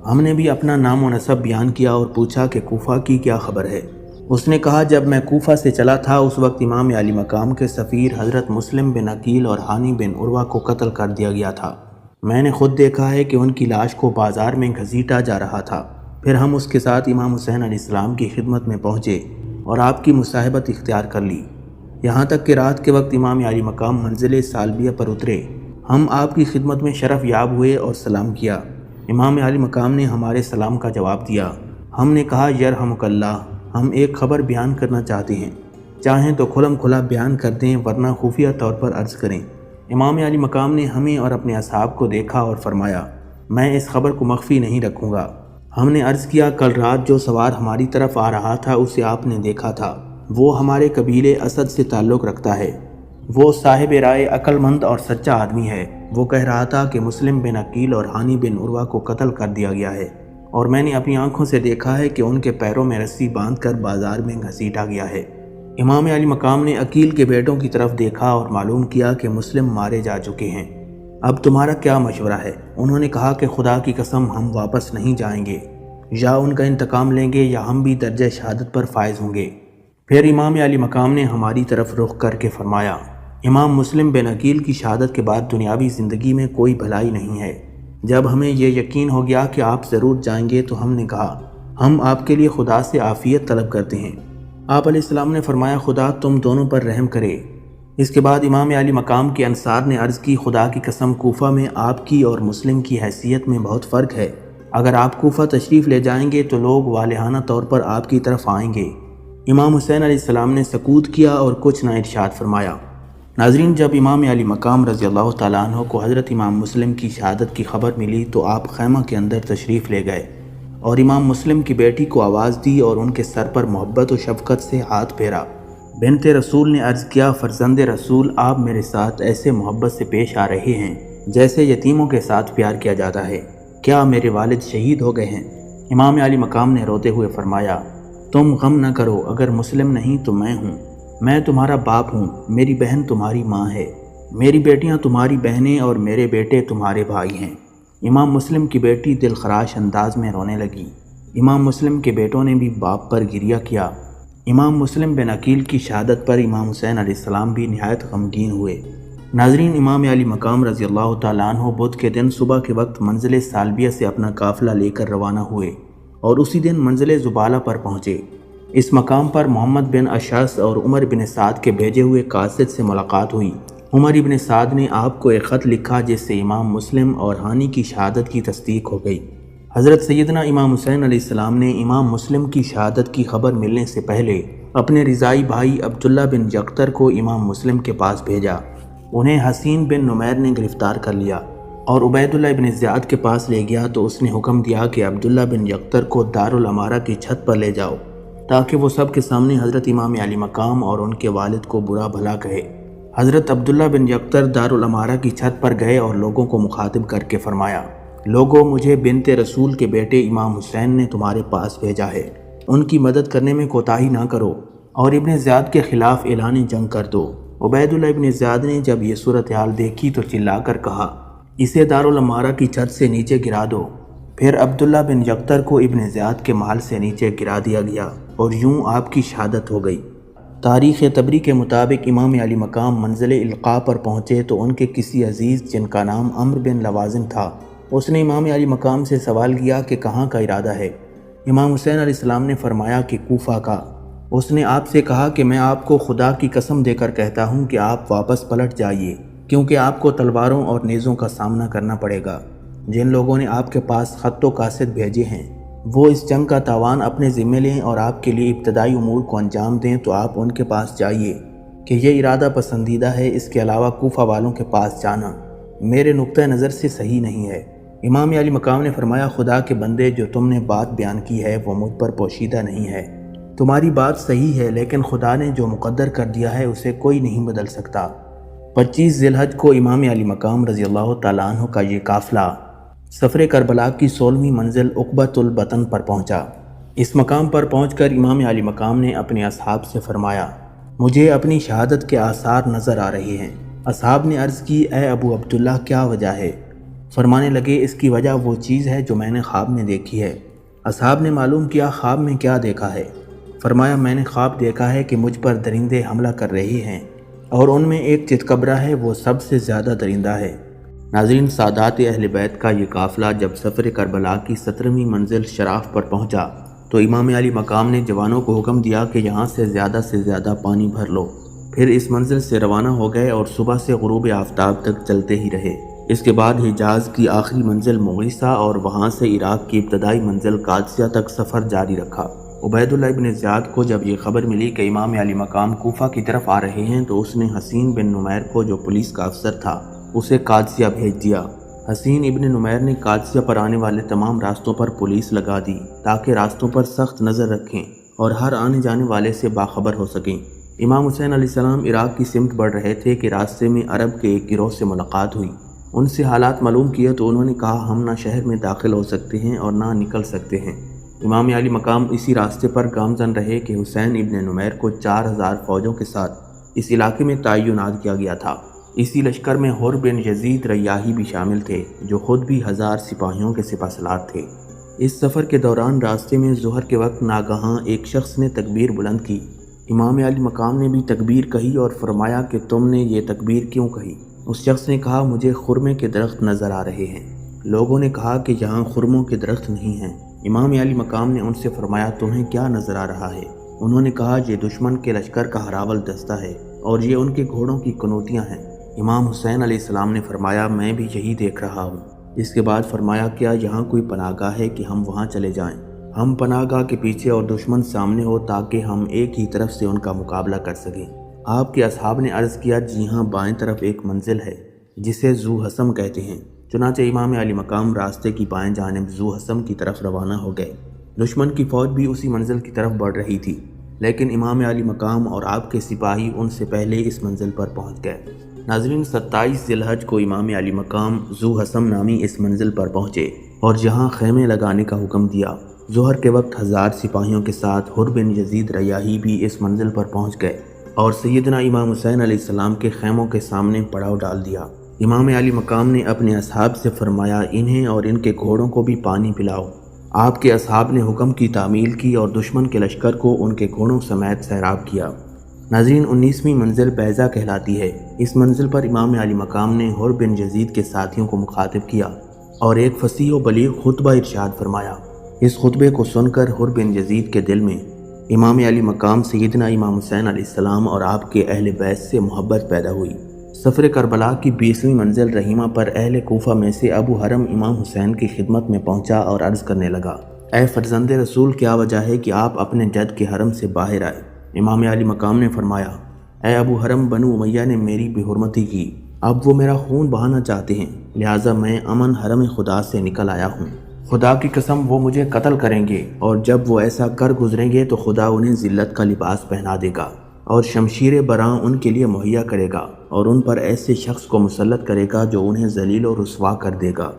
[SPEAKER 1] ہم نے بھی اپنا نام و نسب بیان کیا اور پوچھا کہ کوفہ کی کیا خبر ہے؟ اس نے کہا، جب میں کوفہ سے چلا تھا اس وقت امام علی مقام کے سفیر حضرت مسلم بن عقیل اور ہانی بن عروہ کو قتل کر دیا گیا تھا۔ میں نے خود دیکھا ہے کہ ان کی لاش کو بازار میں گھسیٹا جا رہا تھا۔ پھر ہم اس کے ساتھ امام حسین علیہ السلام کی خدمت میں پہنچے اور آپ کی مصاحبت اختیار کر لی، یہاں تک کہ رات کے وقت امام علی مقام منزل سالبیہ پر اترے۔ ہم آپ کی خدمت میں شرف یاب ہوئے اور سلام کیا۔ امام علی مقام نے ہمارے سلام کا جواب دیا۔ ہم نے کہا، یرحمک اللہ، ہم ایک خبر بیان کرنا چاہتے ہیں، چاہیں تو کھلم کھلا بیان کر دیں ورنہ خفیہ طور پر عرض کریں۔ امام علی مقام نے ہمیں اور اپنے اصحاب کو دیکھا اور فرمایا، میں اس خبر کو مخفی نہیں رکھوں گا۔ ہم نے عرض کیا، کل رات جو سوار ہماری طرف آ رہا تھا اسے آپ نے دیکھا تھا، وہ ہمارے قبیلے اسد سے تعلق رکھتا ہے، وہ صاحب رائے، عقل مند اور سچا آدمی ہے۔ وہ کہہ رہا تھا کہ مسلم بن عقیل اور ہانی بن عروہ کو قتل کر دیا گیا ہے اور میں نے اپنی آنکھوں سے دیکھا ہے کہ ان کے پیروں میں رسی باندھ کر بازار میں گھسیٹا گیا ہے۔ امام علی مقام نے عقیل کے بیٹوں کی طرف دیکھا اور معلوم کیا کہ مسلم مارے جا چکے ہیں۔ اب تمہارا کیا مشورہ ہے؟ انہوں نے کہا کہ خدا کی قسم ہم واپس نہیں جائیں گے، یا ان کا انتقام لیں گے یا ہم بھی درجہ شہادت پر فائز ہوں گے۔ پھر امام علی مقام نے ہماری طرف رخ کر کے فرمایا، امام مسلم بن عقیل کی شہادت کے بعد دنیاوی زندگی میں کوئی بھلائی نہیں ہے۔ جب ہمیں یہ یقین ہو گیا کہ آپ ضرور جائیں گے تو ہم نے کہا، ہم آپ کے لیے خدا سے عافیت طلب کرتے ہیں۔ آپ علیہ السلام نے فرمایا، خدا تم دونوں پر رحم کرے۔ اس کے بعد امام علی مقام کے انصار نے عرض کی، خدا کی قسم کوفہ میں آپ کی اور مسلم کی حیثیت میں بہت فرق ہے۔ اگر آپ کوفہ تشریف لے جائیں گے تو لوگ والہانہ طور پر آپ کی طرف آئیں گے۔ امام حسین علیہ السلام نے سکوت کیا اور کچھ نہ ارشاد فرمایا۔ ناظرین، جب امام علی مقام رضی اللہ تعالیٰ عنہ کو حضرت امام مسلم کی شہادت کی خبر ملی تو آپ خیمہ کے اندر تشریف لے گئے اور امام مسلم کی بیٹی کو آواز دی اور ان کے سر پر محبت و شفقت سے ہاتھ پھیرا۔ بنت رسول نے عرض کیا، فرزند رسول، آپ میرے ساتھ ایسے محبت سے پیش آ رہے ہیں جیسے یتیموں کے ساتھ پیار کیا جاتا ہے، کیا میرے والد شہید ہو گئے ہیں؟ امام علی مقام نے روتے ہوئے فرمایا، تم غم نہ کرو، اگر مسلم نہیں تو میں ہوں، میں تمہارا باپ ہوں، میری بہن تمہاری ماں ہے، میری بیٹیاں تمہاری بہنیں اور میرے بیٹے تمہارے بھائی ہیں۔ امام مسلم کی بیٹی دل خراش انداز میں رونے لگی۔ امام مسلم کے بیٹوں نے بھی باپ پر گریہ کیا۔ امام مسلم بن عقیل کی شہادت پر امام حسین علیہ السلام بھی نہایت غمگین ہوئے۔ ناظرین، امام علی مقام رضی اللہ تعالیٰ عنہ بدھ کے دن صبح کے وقت منزل سالبیہ سے اپنا قافلہ لے کر روانہ ہوئے اور اسی دن منزل زبالہ پر پہنچے۔ اس مقام پر محمد بن اشعث اور عمر بن سعد کے بھیجے ہوئے قاصد سے ملاقات ہوئی۔ عمر بن سعد نے آپ کو ایک خط لکھا جس سے امام مسلم اور ہانی کی شہادت کی تصدیق ہو گئی۔ حضرت سیدنا امام حسین علیہ السلام نے امام مسلم کی شہادت کی خبر ملنے سے پہلے اپنے رضائی بھائی عبداللہ بن یقطر کو امام مسلم کے پاس بھیجا۔ انہیں حسین بن نمیر نے گرفتار کر لیا اور عبیداللہ بن زیاد کے پاس لے گیا تو اس نے حکم دیا کہ عبداللہ بن یقطر کو دارالامارہ کی چھت پر لے جاؤ تاکہ وہ سب کے سامنے حضرت امام علی مقام اور ان کے والد کو برا بھلا کہے۔ حضرت عبداللہ بن یقطر دارالامارہ کی چھت پر گئے اور لوگوں کو مخاطب کر کے فرمایا، لوگوں، مجھے بنت رسول کے بیٹے امام حسین نے تمہارے پاس بھیجا ہے، ان کی مدد کرنے میں کوتاہی نہ کرو اور ابن زیاد کے خلاف اعلان جنگ کر دو۔ عبیداللہ ابن زیاد نے جب یہ صورتحال دیکھی تو چلا کر کہا، اسے دارالامارہ کی چھت سے نیچے گرا دو۔ پھر عبداللہ بن یقطر کو ابن زیاد کے محل سے نیچے گرا دیا گیا اور یوں آپ کی شہادت ہو گئی۔ تاریخ طبری کے مطابق امام علی مقام منزل القاء پر پہنچے تو ان کے کسی عزیز جن کا نام عمرو بن لوازم تھا، اس نے امام علی مقام سے سوال کیا کہ کہاں کا ارادہ ہے؟ امام حسین علیہ السلام نے فرمایا کہ کوفہ کا۔ اس نے آپ سے کہا کہ میں آپ کو خدا کی قسم دے کر کہتا ہوں کہ آپ واپس پلٹ جائیے، کیونکہ آپ کو تلواروں اور نیزوں کا سامنا کرنا پڑے گا۔ جن لوگوں نے آپ کے پاس خط و قاصد بھیجے ہیں وہ اس جنگ کا تاوان اپنے ذمہ لیں اور آپ کے لیے ابتدائی امور کو انجام دیں، تو آپ ان کے پاس جائیے کہ یہ ارادہ پسندیدہ ہے۔ اس کے علاوہ کوفہ والوں کے پاس جانا میرے نقطہ نظر سے صحیح نہیں ہے۔ امام علی مقام نے فرمایا، خدا کے بندے، جو تم نے بات بیان کی ہے وہ مجھ پر پوشیدہ نہیں ہے۔ تمہاری بات صحیح ہے، لیکن خدا نے جو مقدر کر دیا ہے اسے کوئی نہیں بدل سکتا۔ 25 ذی الحج کو امام علی مقام رضی اللہ تعالیٰ عنہ کا یہ قافلہ سفر کربلا کی 16ویں منزل عقبۃ البطن پر پہنچا۔ اس مقام پر پہنچ کر امام علی مقام نے اپنے اصحاب سے فرمایا، مجھے اپنی شہادت کے آثار نظر آ رہے ہیں۔ اصحاب نے عرض کی، اے ابو عبداللہ، کیا وجہ ہے؟ فرمانے لگے، اس کی وجہ وہ چیز ہے جو میں نے خواب میں دیکھی ہے۔ اصحاب نے معلوم کیا، خواب میں کیا دیکھا ہے؟ فرمایا، میں نے خواب دیکھا ہے کہ مجھ پر درندے حملہ کر رہے ہیں اور ان میں ایک چتکبرہ ہے، وہ سب سے زیادہ درندہ ہے۔ ناظرین، سادات اہل بیت کا یہ قافلہ جب سفر کربلا کی 17ویں منزل شراف پر پہنچا تو امام علی مقام نے جوانوں کو حکم دیا کہ یہاں سے زیادہ پانی بھر لو۔ پھر اس منزل سے روانہ ہو گئے اور صبح سے غروب آفتاب تک چلتے ہی رہے۔ اس کے بعد حجاز کی آخری منزل مغیثہ اور وہاں سے عراق کی ابتدائی منزل قادسیہ تک سفر جاری رکھا۔ عبیداللہ ابن زیاد کو جب یہ خبر ملی کہ امام علی مقام کوفہ کی طرف آ رہے ہیں تو اس نے حسین بن نمیر کو، جو پولیس کا افسر تھا، اسے قادسیہ بھیج دیا۔ حسین ابن نمیر نے قادسیہ پر آنے والے تمام راستوں پر پولیس لگا دی تاکہ راستوں پر سخت نظر رکھیں اور ہر آنے جانے والے سے باخبر ہو سکیں۔ امام حسین علیہ السلام عراق کی سمت بڑھ رہے تھے کہ راستے میں عرب کے ایک گروہ سے ملاقات ہوئی۔ ان سے حالات معلوم کیے تو انہوں نے کہا، ہم نہ شہر میں داخل ہو سکتے ہیں اور نہ نکل سکتے ہیں۔ امام علی مقام اسی راستے پر گامزن رہے کہ حسین ابن نمیر کو 4000 فوجوں کے ساتھ اس علاقے میں تعینات کیا گیا تھا۔ اسی لشکر میں حر بن یزید ریاحی بھی شامل تھے، جو خود بھی 1000 سپاہیوں کے سپہ سالار تھے۔ اس سفر کے دوران راستے میں ظہر کے وقت ناگہاں ایک شخص نے تکبیر بلند کی۔ امام علی مقام نے بھی تکبیر کہی اور فرمایا کہ تم نے یہ تکبیر کیوں کہی؟ اس شخص نے کہا، مجھے خرمے کے درخت نظر آ رہے ہیں۔ لوگوں نے کہا کہ یہاں خرموں کے درخت نہیں ہیں۔ امام علی مقام نے ان سے فرمایا، تمہیں کیا نظر آ رہا ہے؟ انہوں نے کہا، یہ دشمن کے لشکر کا ہراول دستہ ہے اور یہ ان کے گھوڑوں کی کنوتیاں ہیں۔ امام حسین علیہ السلام نے فرمایا، میں بھی یہی دیکھ رہا ہوں۔ اس کے بعد فرمایا، کیا یہاں کوئی پناہ گاہ ہے کہ ہم وہاں چلے جائیں؟ ہم پناہ گاہ کے پیچھے اور دشمن سامنے ہو تاکہ ہم ایک ہی طرف سے ان کا مقابلہ کر سکیں۔ آپ کے اصحاب نے عرض کیا، جی ہاں، بائیں طرف ایک منزل ہے جسے ذو حسم کہتے ہیں۔ چنانچہ امام علی مقام راستے کی بائیں جانب ذو حسم کی طرف روانہ ہو گئے۔ دشمن کی فوج بھی اسی منزل کی طرف بڑھ رہی تھی۔ لیکن امام علی مقام اور آپ کے سپاہی ان سے پہلے اس منزل پر پہنچ گئے۔ ناظرین، 27 ذی الحج کو امام علی مقام ذو حسم نامی اس منزل پر پہنچے اور یہاں خیمے لگانے کا حکم دیا۔ ظہر کے وقت 1000 سپاہیوں کے ساتھ حر بن یزید ریاحی بھی اس منزل پر پہنچ گئے اور سیدنا امام حسین علیہ السلام کے خیموں کے سامنے پڑاؤ ڈال دیا۔ امام علی مقام نے اپنے اصحاب سے فرمایا، انہیں اور ان کے گھوڑوں کو بھی پانی پلاؤ۔ آپ کے اصحاب نے حکم کی تعمیل کی اور دشمن کے لشکر کو ان کے گھوڑوں سمیت سیراب کیا۔ ناظرین، 19ویں منزل بیضہ کہلاتی ہے۔ اس منزل پر امام علی مقام نے حر بن یزید کے ساتھیوں کو مخاطب کیا اور ایک فصیح و بلیغ خطبہ ارشاد فرمایا۔ اس خطبے کو سن کر حر بن یزید کے دل میں امام علی مقام سیدنا امام حسین علیہ السلام اور آپ کے اہل بیت سے محبت پیدا ہوئی۔ سفر کربلا کی 20ویں منزل رحیمہ پر اہل کوفہ میں سے ابو حرم امام حسین کی خدمت میں پہنچا اور عرض کرنے لگا، اے فرزند رسول، کیا وجہ ہے کہ آپ اپنے جد کے حرم سے باہر آئے؟ امام علی مقام نے فرمایا، اے ابو حرم، بنو امیہ نے میری بے حرمتی کی، اب وہ میرا خون بہانا چاہتے ہیں، لہٰذا میں امن حرم خدا سے نکل آیا ہوں۔ خدا کی قسم وہ مجھے قتل کریں گے، اور جب وہ ایسا کر گزریں گے تو خدا انہیں ذلت کا لباس پہنا دے گا اور شمشیر براں ان کے لیے مہیا کرے گا اور ان پر ایسے شخص کو مسلط کرے گا جو انہیں ذلیل و رسوا کر دے گا۔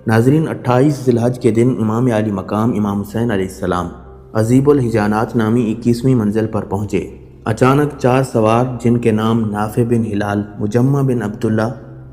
[SPEAKER 1] ناظرین، 28 ذی الحج کے دن امام علی مقام امام حسین علیہ السلام عذیب الحجانات نامی 21ویں منزل پر پہنچے۔ اچانک 4 سوار جن کے نام نافع بن ہلال، مجمع بن عبداللہ،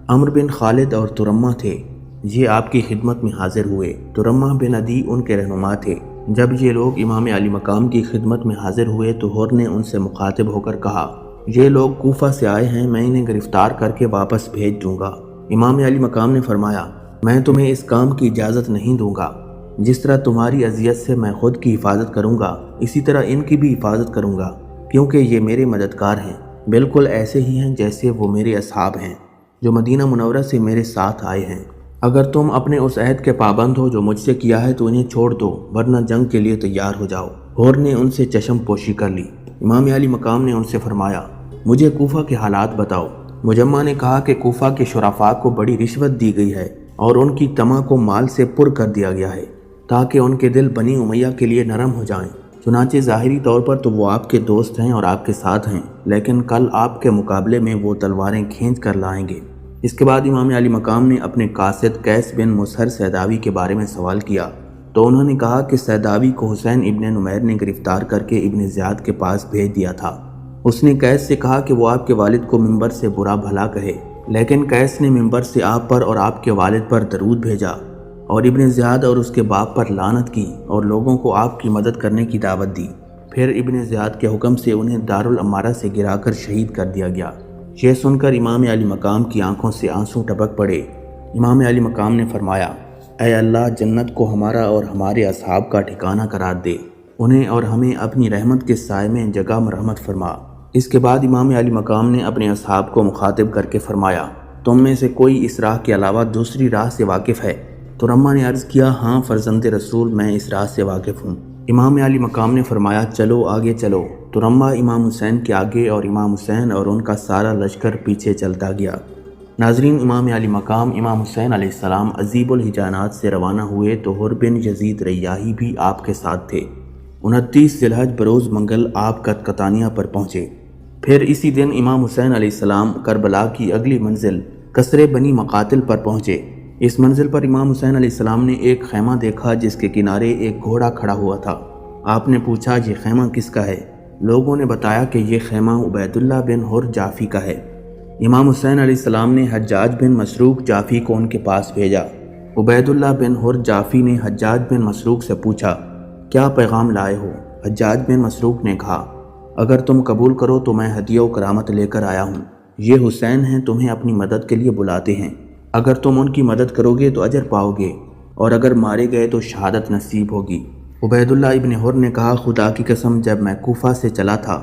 [SPEAKER 1] عمر بن خالد اور ترمہ تھے، یہ آپ کی خدمت میں حاضر ہوئے۔ ترمہ بن عدی ان کے رہنما تھے۔ جب یہ لوگ امام علی مقام کی خدمت میں حاضر ہوئے تو حر نے ان سے مخاطب ہو کر کہا، یہ لوگ کوفہ سے آئے ہیں، میں انہیں گرفتار کر کے واپس بھیج دوں گا۔ امام علی مقام نے فرمایا، میں تمہیں اس کام کی اجازت نہیں دوں گا۔ جس طرح تمہاری اذیت سے میں خود کی حفاظت کروں گا، اسی طرح ان کی بھی حفاظت کروں گا، کیونکہ یہ میرے مددگار ہیں، بالکل ایسے ہی ہیں جیسے وہ میرے اصحاب ہیں جو مدینہ منورہ سے میرے ساتھ آئے ہیں۔ اگر تم اپنے اس عہد کے پابند ہو جو مجھ سے کیا ہے تو انہیں چھوڑ دو، ورنہ جنگ کے لیے تیار ہو جاؤ۔ حر نے ان سے چشم پوشی کر لی۔ امام علی مقام نے ان سے فرمایا، مجھے کوفہ کے حالات بتاؤ۔ مجمع نے کہا کہ کوفہ کے شرفاء کو بڑی رشوت دی گئی ہے اور ان کی طمع کو مال سے پر کر دیا گیا ہے تاکہ ان کے دل بنی امیہ کے لیے نرم ہو جائیں۔ چنانچہ ظاہری طور پر تو وہ آپ کے دوست ہیں اور آپ کے ساتھ ہیں، لیکن کل آپ کے مقابلے میں وہ تلواریں کھینچ کر لائیں گے۔ اس کے بعد امام علی مقام نے اپنے قاصد قیس بن مسہر سیداوی کے بارے میں سوال کیا تو انہوں نے کہا کہ سیداوی کو حسین ابن نمیر نے گرفتار کر کے ابن زیاد کے پاس بھیج دیا تھا۔ اس نے قیس سے کہا کہ وہ آپ کے والد کو منبر سے برا بھلا کہے، لیکن قیس نے منبر سے آپ پر اور آپ کے والد پر درود بھیجا اور ابن زیاد اور اس کے باپ پر لعنت کی اور لوگوں کو آپ کی مدد کرنے کی دعوت دی۔ پھر ابن زیاد کے حکم سے انہیں دارالامارہ سے گرا کر شہید کر دیا گیا۔ یہ سن کر امام علی مقام کی آنکھوں سے آنسو ٹپک پڑے۔ امام علی مقام نے فرمایا، اے اللہ، جنت کو ہمارا اور ہمارے اصحاب کا ٹھکانہ قرار دے، انہیں اور ہمیں اپنی رحمت کے سائے میں جگہ مرحمت فرما۔ اس کے بعد امام علی مقام نے اپنے اصحاب کو مخاطب کر کے فرمایا، تم میں سے کوئی اس راہ کے علاوہ دوسری راہ سے واقف ہے؟ ترمہ نے عرض کیا، ہاں فرزند رسول، میں اس راہ سے واقف ہوں۔ امام علی مقام نے فرمایا، چلو آگے چلو۔ ترمہ امام حسین کے آگے اور امام حسین اور ان کا سارا لشکر پیچھے چلتا گیا۔ ناظرین، امام علی مقام امام حسین علیہ السلام عذیب الحجانات سے روانہ ہوئے تو حر بن یزید ریاحی بھی آپ کے ساتھ تھے۔ 29 ذی الحج بروز منگل آپ قطقطانیہ پر پہنچے۔ پھر اسی دن امام حسین علیہ السلام کربلا کی اگلی منزل قصر بنی مقاتل پر پہنچے۔ اس منزل پر امام حسین علیہ السلام نے ایک خیمہ دیکھا جس کے کنارے ایک گھوڑا کھڑا ہوا تھا۔ آپ نے پوچھا، یہ خیمہ کس کا ہے؟ لوگوں نے بتایا کہ یہ خیمہ عبیداللہ بن حر جعفی کا ہے۔ امام حسین علیہ السلام نے حجاج بن مسروق جعفی کو ان کے پاس بھیجا۔ عبیداللہ بن حر جعفی نے حجاج بن مسروق سے پوچھا، کیا پیغام لائے ہو؟ حجاج بن مسروق نے کہا، اگر تم قبول کرو تو میں ہدیہ و کرامت لے کر آیا ہوں۔ یہ حسین ہیں، تمہیں اپنی مدد کے لیے بلاتے ہیں۔ اگر تم ان کی مدد کرو گے تو اجر پاؤ گے، اور اگر مارے گئے تو شہادت نصیب ہوگی۔ عبیداللہ ابن حر نے کہا، خدا کی قسم، جب میں کوفہ سے چلا تھا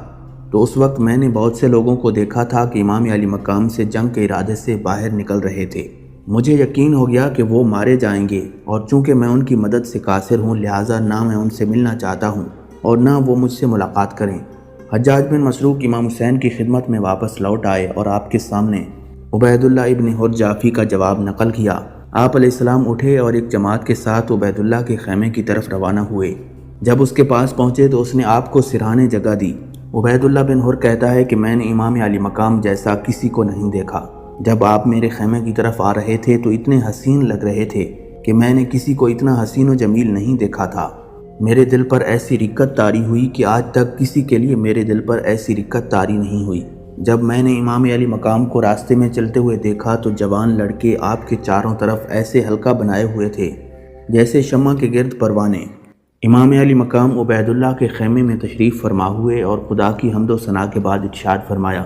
[SPEAKER 1] تو اس وقت میں نے بہت سے لوگوں کو دیکھا تھا کہ امام علی مقام سے جنگ کے ارادے سے باہر نکل رہے تھے۔ مجھے یقین ہو گیا کہ وہ مارے جائیں گے، اور چونکہ میں ان کی مدد سے قاصر ہوں لہٰذا نہ میں ان سے ملنا چاہتا ہوں اور نہ وہ مجھ سے ملاقات کریں۔ حجاج بن مسروق امام حسین کی خدمت میں واپس لوٹ آئے اور آپ کے سامنے عبیداللہ ابن حر جعفی کا جواب نقل کیا۔ آپ علیہ السلام اٹھے اور ایک جماعت کے ساتھ عبیداللہ کے خیمے کی طرف روانہ ہوئے۔ جب اس کے پاس پہنچے تو اس نے آپ کو سرہانے جگہ دی۔ عبید اللہ بن حر کہتا ہے کہ میں نے امام علی مقام جیسا کسی کو نہیں دیکھا۔ جب آپ میرے خیمے کی طرف آ رہے تھے تو اتنے حسین لگ رہے تھے کہ میں نے کسی کو اتنا حسین و جمیل نہیں دیکھا تھا۔ میرے دل پر ایسی رقت طاری ہوئی کہ آج تک کسی کے لیے میرے دل پر ایسی رقت طاری نہیں ہوئی۔ جب میں نے امام علی مقام کو راستے میں چلتے ہوئے دیکھا تو جوان لڑکے آپ کے چاروں طرف ایسے حلقہ بنائے ہوئے تھے جیسے شمع کے گرد پروانے۔ امام علی مقام عبید اللہ کے خیمے میں تشریف فرما ہوئے اور خدا کی حمد و ثنا کے بعد ارشاد فرمایا،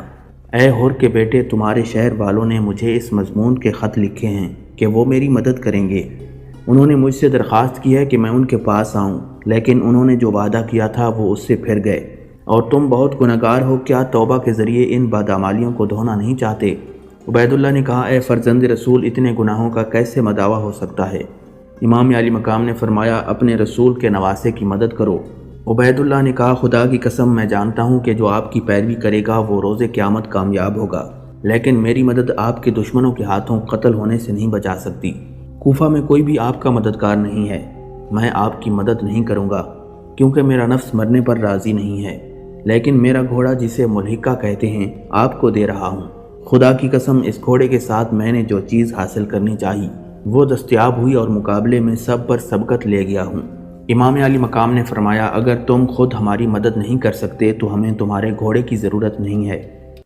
[SPEAKER 1] اے حر کے بیٹے، تمہارے شہر والوں نے مجھے اس مضمون کے خط لکھے ہیں کہ وہ میری مدد کریں گے۔ انہوں نے مجھ سے درخواست کی ہے کہ میں ان کے پاس آؤں، لیکن انہوں نے جو وعدہ کیا تھا وہ اس سے پھر گئے، اور تم بہت گنہگار ہو، کیا توبہ کے ذریعے ان بدعمالیوں کو دھونا نہیں چاہتے؟ عبید اللہ نے کہا، اے فرزند رسول، اتنے گناہوں کا کیسے مداوع ہو سکتا ہے؟ امام علی مقام نے فرمایا، اپنے رسول کے نواسے کی مدد کرو۔ عبید اللہ نے کہا، خدا کی قسم میں جانتا ہوں کہ جو آپ کی پیروی کرے گا وہ روز قیامت کامیاب ہوگا، لیکن میری مدد آپ کے دشمنوں کے ہاتھوں قتل ہونے سے نہیں بچا سکتی۔ کوفہ میں کوئی بھی آپ کا مددگار نہیں ہے، میں آپ کی مدد نہیں کروں گا کیونکہ میرا نفس مرنے پر راضی نہیں ہے، لیکن میرا گھوڑا جسے ملحقہ کہتے ہیں آپ کو دے رہا ہوں۔ خدا کی قسم، اس گھوڑے کے ساتھ میں نے جو چیز حاصل کرنی چاہی وہ دستیاب ہوئی اور مقابلے میں سب پر سبقت لے گیا ہوں۔ امام علی مقام نے فرمایا، اگر تم خود ہماری مدد نہیں کر سکتے تو ہمیں تمہارے گھوڑے کی ضرورت نہیں ہے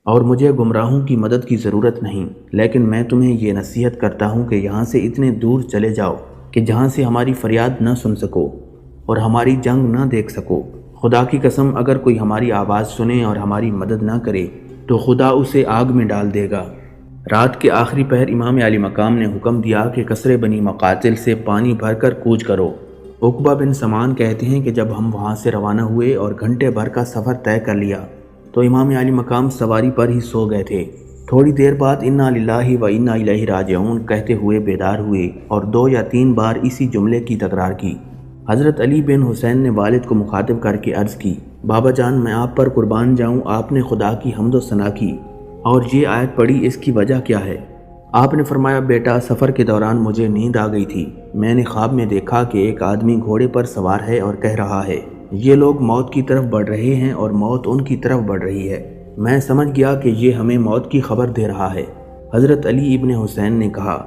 [SPEAKER 1] اور مجھے گمراہوں کی مدد کی ضرورت نہیں، لیکن میں تمہیں یہ نصیحت کرتا ہوں کہ یہاں سے اتنے دور چلے جاؤ کہ جہاں سے ہماری فریاد نہ سن سکو اور ہماری جنگ نہ دیکھ سکو۔ خدا کی قسم، اگر کوئی ہماری آواز سنے اور ہماری مدد نہ کرے تو خدا اسے آگ میں ڈال دے گا۔ رات کے آخری پہر امام علی مقام نے حکم دیا کہ قصر بنی مقاتل سے پانی بھر کر کوچ کرو۔ عقبہ بن سمان کہتے ہیں کہ جب ہم وہاں سے روانہ ہوئے اور گھنٹے بھر کا سفر طے کر لیا تو امام علی مقام سواری پر ہی سو گئے تھے۔ تھوڑی دیر بعد انا للہ و انا الیہ راجعون کہتے ہوئے بیدار ہوئے اور 2 یا 3 بار اسی جملے کی تکرار کی۔ حضرت علی بن حسین نے والد کو مخاطب کر کے عرض کی، بابا جان، میں آپ پر قربان جاؤں، آپ نے خدا کی حمد و ثنا کی اور یہ آیت پڑھی، اس کی وجہ کیا ہے؟ آپ نے فرمایا، بیٹا، سفر کے دوران مجھے نیند آ گئی تھی۔ میں نے خواب میں دیکھا کہ ایک آدمی گھوڑے پر سوار ہے اور کہہ رہا ہے، یہ لوگ موت کی طرف بڑھ رہے ہیں اور موت ان کی طرف بڑھ رہی ہے۔ میں سمجھ گیا کہ یہ ہمیں موت کی خبر دے رہا ہے۔ حضرت علی ابن حسین نے کہا،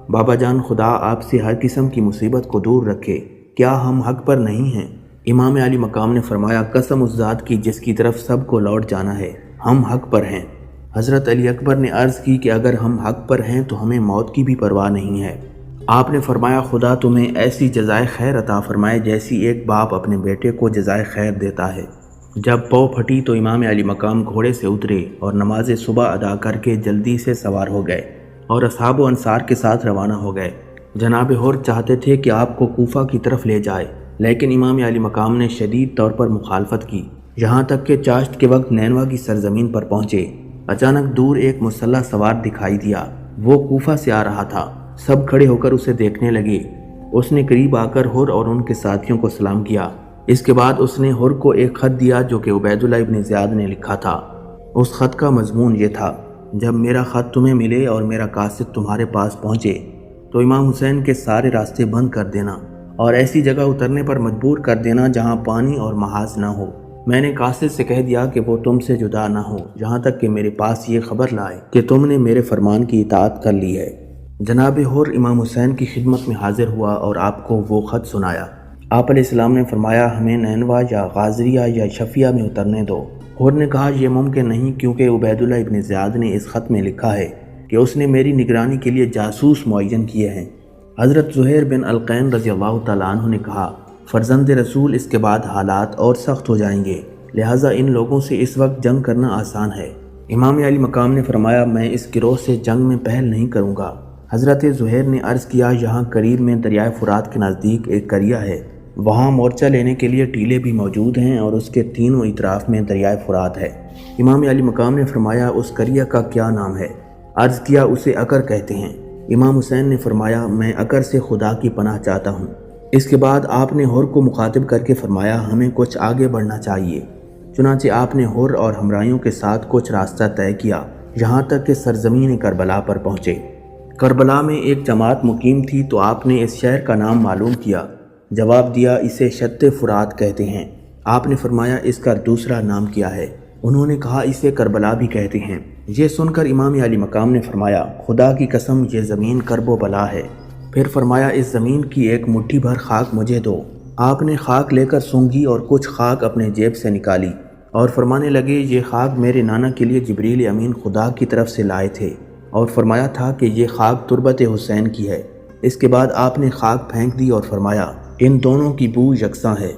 [SPEAKER 1] بابا جان، خدا آپ سے ہر قسم کی مصیبت کو دور رکھے، کیا ہم حق پر نہیں ہیں؟ امام علی مقام نے فرمایا، قسم اس ذات کی جس کی طرف سب کو لوٹ جانا ہے، ہم حق پر ہیں۔ حضرت علی اکبر نے عرض کی کہ اگر ہم حق پر ہیں تو ہمیں موت کی بھی پرواہ نہیں ہے۔ آپ نے فرمایا، خدا تمہیں ایسی جزائے خیر عطا فرمائے جیسی ایک باپ اپنے بیٹے کو جزائے خیر دیتا ہے۔ جب پاؤں پھٹی تو امام علی مقام گھوڑے سے اترے اور نماز صبح ادا کر کے جلدی سے سوار ہو گئے اور اصحاب و انصار کے ساتھ روانہ ہو گئے۔ جناب حر چاہتے تھے کہ آپ کو کوفہ کی طرف لے جائے، لیکن امام علی مقام نے شدید طور پر مخالفت کی، یہاں تک کہ چاشت کے وقت نینوا کی سرزمین پر پہنچے۔ اچانک دور ایک مسلح سوار دکھائی دیا، وہ کوفہ سے آ رہا تھا۔ سب کھڑے ہو کر اسے دیکھنے لگے۔ اس نے قریب آ کر حر اور ان کے ساتھیوں کو سلام کیا۔ اس کے بعد اس نے حر کو ایک خط دیا جو کہ عبید اللہ ابن زیاد نے لکھا تھا۔ اس خط کا مضمون یہ تھا، جب میرا خط تمہیں ملے اور میرا قاصد تمہارے پاس پہنچے تو امام حسین کے سارے راستے بند کر دینا اور ایسی جگہ اترنے پر مجبور کر دینا جہاں پانی اور محاذ نہ ہو۔ میں نے قاصد سے کہہ دیا کہ وہ تم سے جدا نہ ہو جہاں تک کہ میرے پاس یہ خبر لائے کہ تم نے میرے فرمان کی اطاعت کر لی ہے۔ جناب حر امام حسین کی خدمت میں حاضر ہوا اور آپ کو وہ خط سنایا۔ آپ علیہ السلام نے فرمایا، ہمیں نینوا یا غازریہ یا شفیہ میں اترنے دو۔ حر نے کہا، یہ ممکن نہیں، کیونکہ عبید اللہ ابن زیاد نے اس خط میں لکھا ہے کہ اس نے میری نگرانی کے لیے جاسوس معین کیے ہیں۔ حضرت زہیر بن القین رضی اللہ تعالیٰ عنہ نے کہا، فرزند رسول، اس کے بعد حالات اور سخت ہو جائیں گے، لہٰذا ان لوگوں سے اس وقت جنگ کرنا آسان ہے۔ امام علی مقام نے فرمایا، میں اس گروہ سے جنگ میں پہل نہیں کروں گا۔ حضرت زہیر نے عرض کیا، یہاں قریب میں دریائے فرات کے نزدیک ایک قریہ ہے، وہاں مورچہ لینے کے لیے ٹیلے بھی موجود ہیں اور اس کے تینوں اطراف میں دریائے فرات ہے۔ امام علی مقام نے فرمایا، اس قریہ کا کیا نام ہے؟ عرض کیا، اسے عقر کہتے ہیں۔ امام حسین نے فرمایا، میں عقر سے خدا کی پناہ چاہتا ہوں۔ اس کے بعد آپ نے حر کو مخاطب کر کے فرمایا، ہمیں کچھ آگے بڑھنا چاہیے۔ چنانچہ آپ نے حر اور ہمراہیوں کے ساتھ کچھ راستہ طے کیا، یہاں تک کہ سرزمین کربلا پر پہنچے۔ کربلا میں ایک جماعت مقیم تھی تو آپ نے اس شہر کا نام معلوم کیا جواب دیا اسے شط فرات کہتے ہیں۔ آپ نے فرمایا اس کا دوسرا نام کیا ہے؟ انہوں نے کہا اسے کربلا بھی کہتے ہیں۔ یہ سن کر امام علی مقام نے فرمایا خدا کی قسم یہ زمین کرب و بلا ہے۔ پھر فرمایا اس زمین کی ایک مٹھی بھر خاک مجھے دو۔ آپ نے خاک لے کر سونگھی اور کچھ خاک اپنے جیب سے نکالی اور فرمانے لگے یہ خاک میرے نانا کے لیے جبریل امین خدا کی طرف سے لائے تھے اور فرمایا تھا کہ یہ خاک تربت حسین کی ہے۔ اس کے بعد آپ نے خاک پھینک دی اور فرمایا ان دونوں کی بو یکساں ہے۔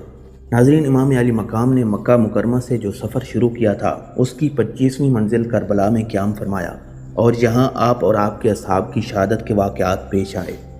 [SPEAKER 1] ناظرین، امام علی مقام نے مکہ مکرمہ سے جو سفر شروع کیا تھا اس کی 25ویں منزل کربلا میں قیام فرمایا اور یہاں آپ اور آپ کے اصحاب کی شہادت کے واقعات پیش آئے۔